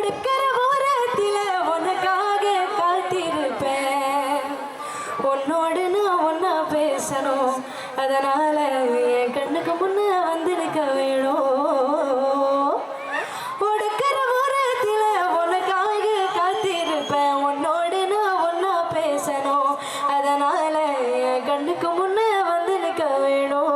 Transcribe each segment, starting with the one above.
கொடுக்கிற ஓரத்தில உனக்காக காத்திருப்பேன். உன்னோடு நான் ஒன்னா பேசணும், அதனால என் கண்ணுக்கு முன்ன வந்து நிற்க வேணும். கொடுக்கிற ஓரத்தில உனக்காக காத்திருப்பேன். உன்னோடு நான் ஒன்னா பேசணும், அதனால என் கண்ணுக்கு முன்ன வந்து நிற்க வேணும்.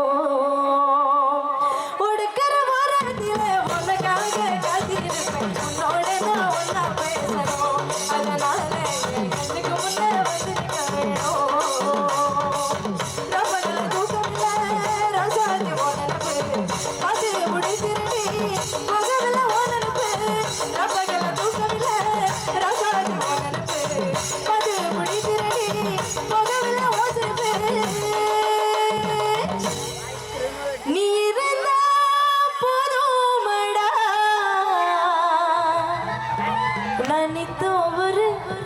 ஒரு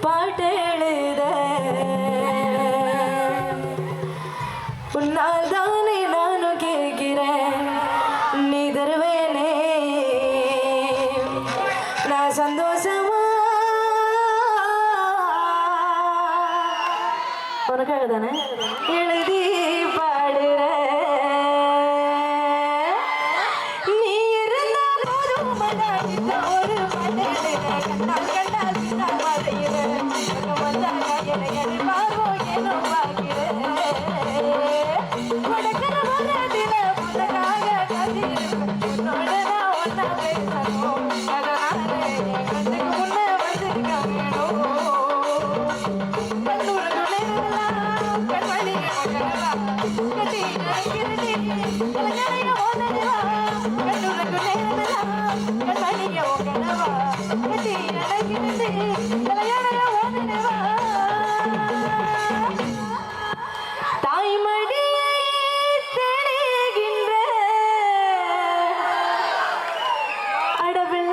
பாட்டெழுத உன்னால் தானே நானும் கேட்கிறேன். நீ தருவேனே நான் சந்தோஷமா, உனக்காக தானே எழுதி பாடுற. நீ இருந்தா போதும் ஒரு கடவுள்